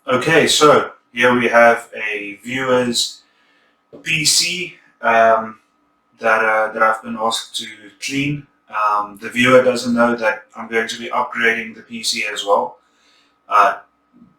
Okay, so here we have a viewer's PC that I've been asked to clean. The viewer doesn't know that I'm going to be upgrading the PC as well. Uh,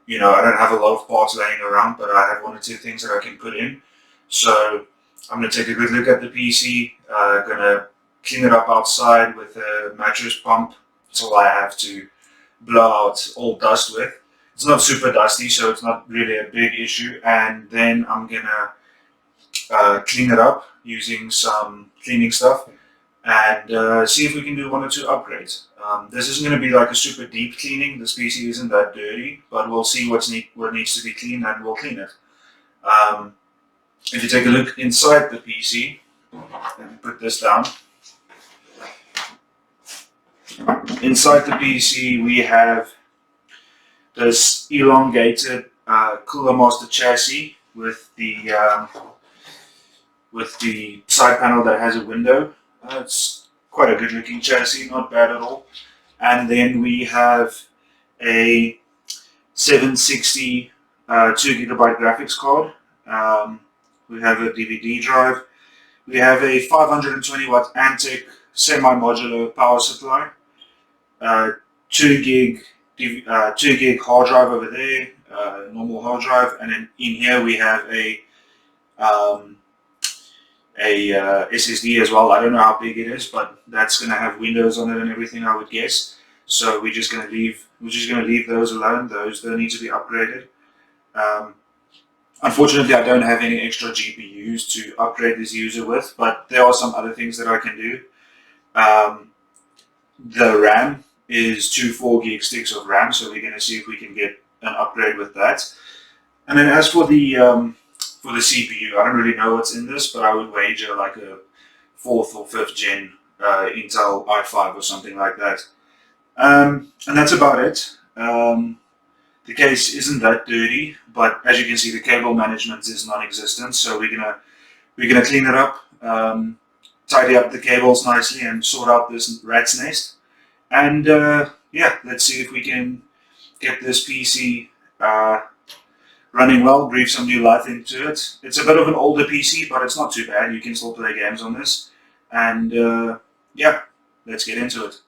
I don't have a lot of parts laying around, but I have one or two things that I can put in. So I'm going to take a good look at the PC. Going to clean it up outside with a mattress pump. That's all I have to blow out all dust with. It's not super dusty, so it's not really a big issue. And then I'm gonna clean it up using some cleaning stuff and see if we can do one or two upgrades. This isn't going to be like a super deep cleaning. This PC isn't that dirty, but we'll see what needs to be cleaned and we'll clean it. If you take a look inside the PC, let me put this down. Inside the PC we have this elongated CoolerMaster chassis with the side panel that has a window. It's quite a good looking chassis, not bad at all. And then we have a 760 2GB graphics card. We have a DVD drive. We have a 520 watt Antec semi-modular power supply. 2 gig hard drive over there, normal hard drive, and then in here we have a SSD as well. I don't know how big it is, but that's going to have Windows on it and everything, I would guess. So we're just going to leave those alone. Those don't need to be upgraded. Unfortunately, I don't have any extra GPUs to upgrade this user with, but there are some other things that I can do. The RAM is 2 4 gig sticks of RAM, so we're going to see if we can get an upgrade with that. And then as for the CPU, I don't really know what's in this, but I would wager like a 4th or 5th gen Intel i5 or something like that. And that's about it. The case isn't that dirty, but as you can see, the cable management is non-existent. So we're gonna clean it up, tidy up the cables nicely, and sort out this rat's nest. And yeah, let's see if we can get this PC running well, breathe some new life into it. It's a bit of an older PC, but it's not too bad. You can still play games on this. And yeah, let's get into it.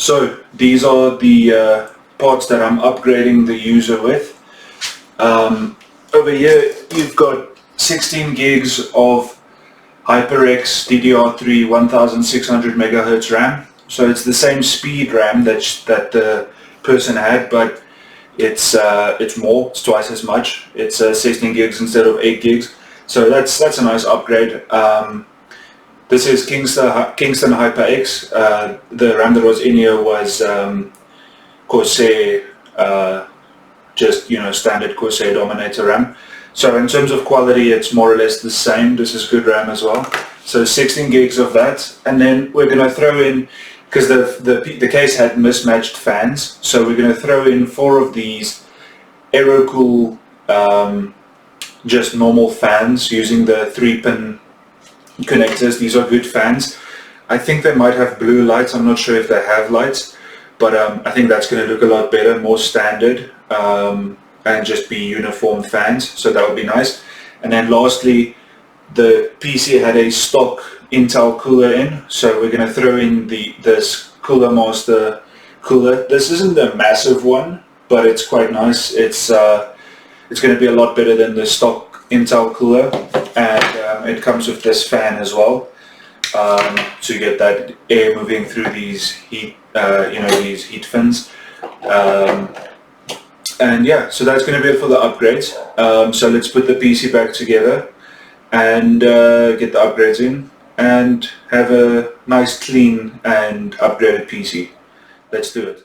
So these are the parts that I'm upgrading the user with. Over here you've got 16 gigs of HyperX DDR3 1600 megahertz RAM. So it's the same speed RAM that the person had, but it's more. It's twice as much. It's 16 gigs instead of 8 gigs. So that's a nice upgrade. This is Kingston HyperX. The RAM that was in here was Corsair, just standard Corsair Dominator RAM. So in terms of quality, it's more or less the same. This is good RAM as well. So 16 gigs of that, and then we're going to throw in, because the case had mismatched fans, so we're going to throw in 4 of these AeroCool just normal fans using the 3-pin connectors. These are good fans. I think they might have blue lights. I'm not sure if they have lights, but I think that's going to look a lot better, more standard, and just be uniform fans, so that would be nice. And then lastly, the PC had a stock Intel cooler in, so we're going to throw in this CoolerMaster cooler. This isn't a massive one, but it's quite nice. It's going to be a lot better than the stock Intel cooler, and it comes with this fan as well, to get that air moving through these heat fins. And yeah, so that's going to be it for the upgrades. So let's put the PC back together and get the upgrades in and have a nice, clean and upgraded PC. Let's do it.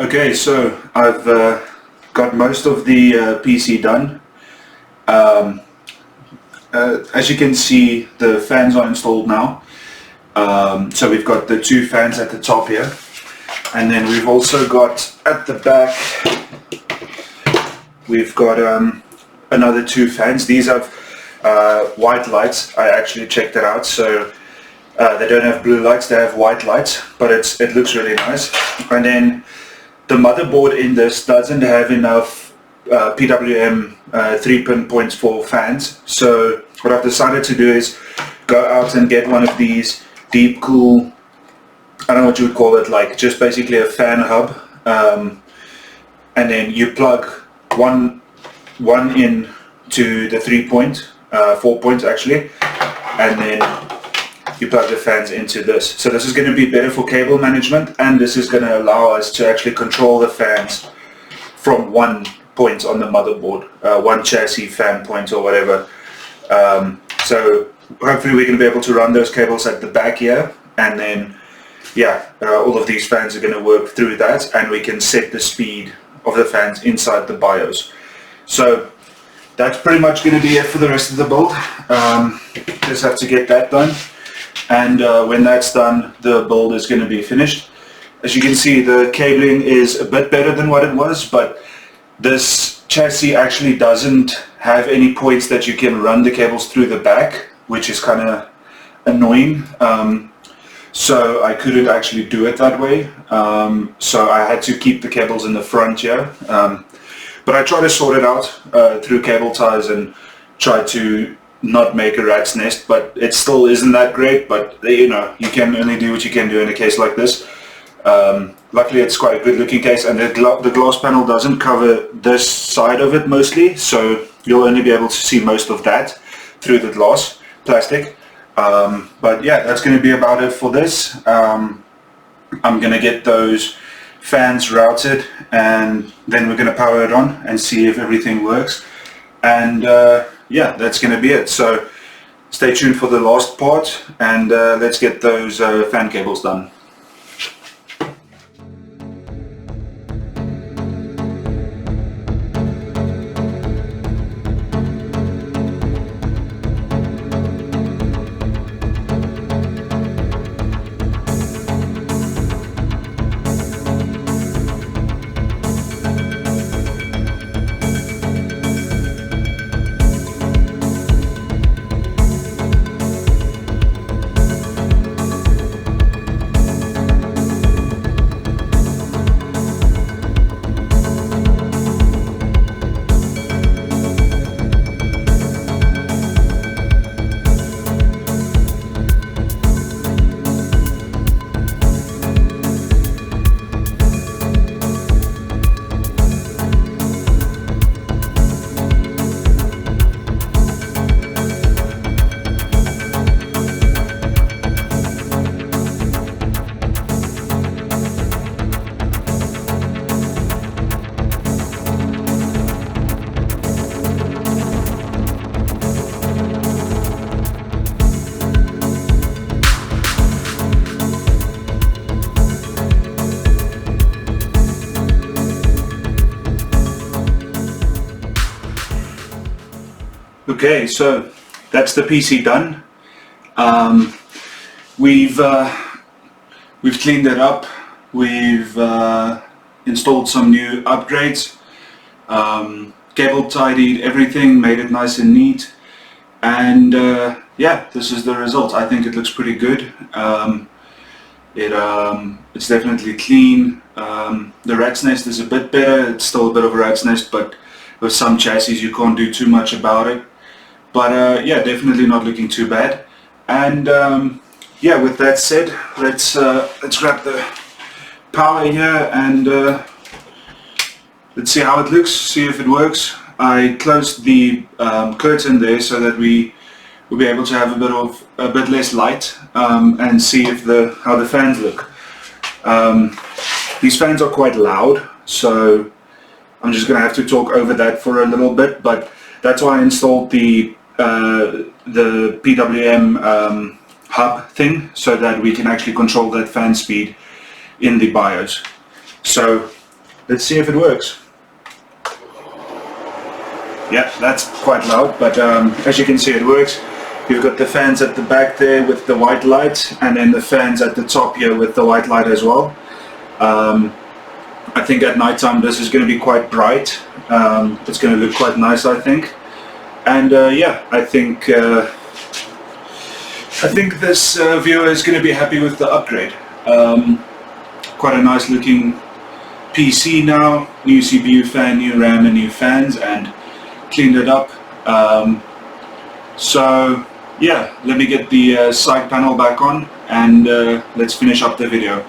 Okay, so I've got most of the PC done. As you can see, the fans are installed now. So we've got the two fans at the top here, and then we've also got at the back, we've got another two fans. These have white lights. I actually checked it out, so they don't have blue lights, they have white lights, but it looks really nice. And then the motherboard in this doesn't have enough PWM 3-pin points for fans, so what I've decided to do is go out and get one of these deep cool, I don't know what you would call it, like just basically a fan hub, and then you plug one in to the 4 points actually, and then you plug the fans into this. So this is going to be better for cable management, and this is going to allow us to actually control the fans from one point on the motherboard, one chassis fan point or whatever. So hopefully we're going to be able to run those cables at the back here, and then yeah, all of these fans are going to work through that, and we can set the speed of the fans inside the BIOS. So that's pretty much going to be it for the rest of the build. Just have to get that done, and when that's done, the build is going to be finished. As you can see, the cabling is a bit better than what it was, but this chassis actually doesn't have any points that you can run the cables through the back, which is kind of annoying. So I couldn't actually do it that way. So I had to keep the cables in the front here. But I tried to sort it out through cable ties and try to not make a rat's nest, but it still isn't that great. But you know, you can only do what you can do in a case like this. Luckily it's quite a good looking case, and the glass panel doesn't cover this side of it mostly, so you'll only be able to see most of that through the glass plastic. But yeah, that's going to be about it for this. I'm going to get those fans routed, and then we're going to power it on and see if everything works. And yeah, that's going to be it. So stay tuned for the last part, and let's get those fan cables done. Okay, so that's the PC done. We've cleaned it up. We've installed some new upgrades, cable tidied everything, made it nice and neat, and yeah, this is the result. I think it looks pretty good. It's definitely clean. The rat's nest is a bit better. It's still a bit of a rat's nest, but with some chassis you can't do too much about it. But yeah, definitely not looking too bad. And yeah, with that said, let's grab the power here and let's see how it looks, see if it works. I closed the curtain there so that we will be able to have a bit less light and see if how the fans look. These fans are quite loud, so I'm just going to have to talk over that for a little bit, but that's why I installed the PWM hub thing, so that we can actually control that fan speed in the BIOS. So let's see if it works. Yeah, that's quite loud, but as you can see, it works. You've got the fans at the back there with the white light, and then the fans at the top here with the white light as well. I think at night time this is going to be quite bright. It's going to look quite nice, I think. And yeah, I think this viewer is going to be happy with the upgrade. Quite a nice looking PC now. New CPU fan, new RAM, and new fans, and cleaned it up. So yeah, let me get the side panel back on, and let's finish up the video.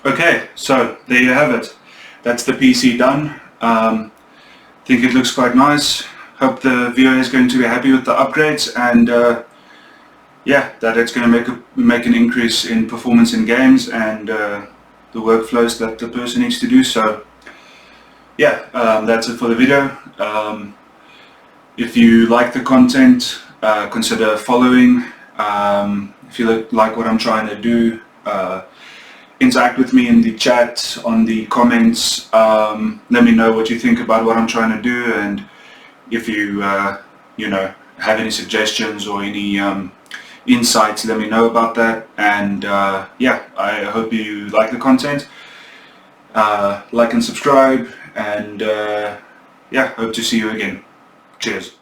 Okay, so there you have it. That's the PC done. Think it looks quite nice. Hope the viewer is going to be happy with the upgrades, and yeah, that it's going to make an increase in performance in games and the workflows that the person needs to do. So yeah, that's it for the video. If you like the content, consider following. If you like what I'm trying to do, interact with me in the chat, on the comments. Let me know what you think about what I'm trying to do, and if you you know, have any suggestions or any insights, let me know about that. And yeah, I hope you like the content. Like and subscribe, and yeah, hope to see you again. Cheers.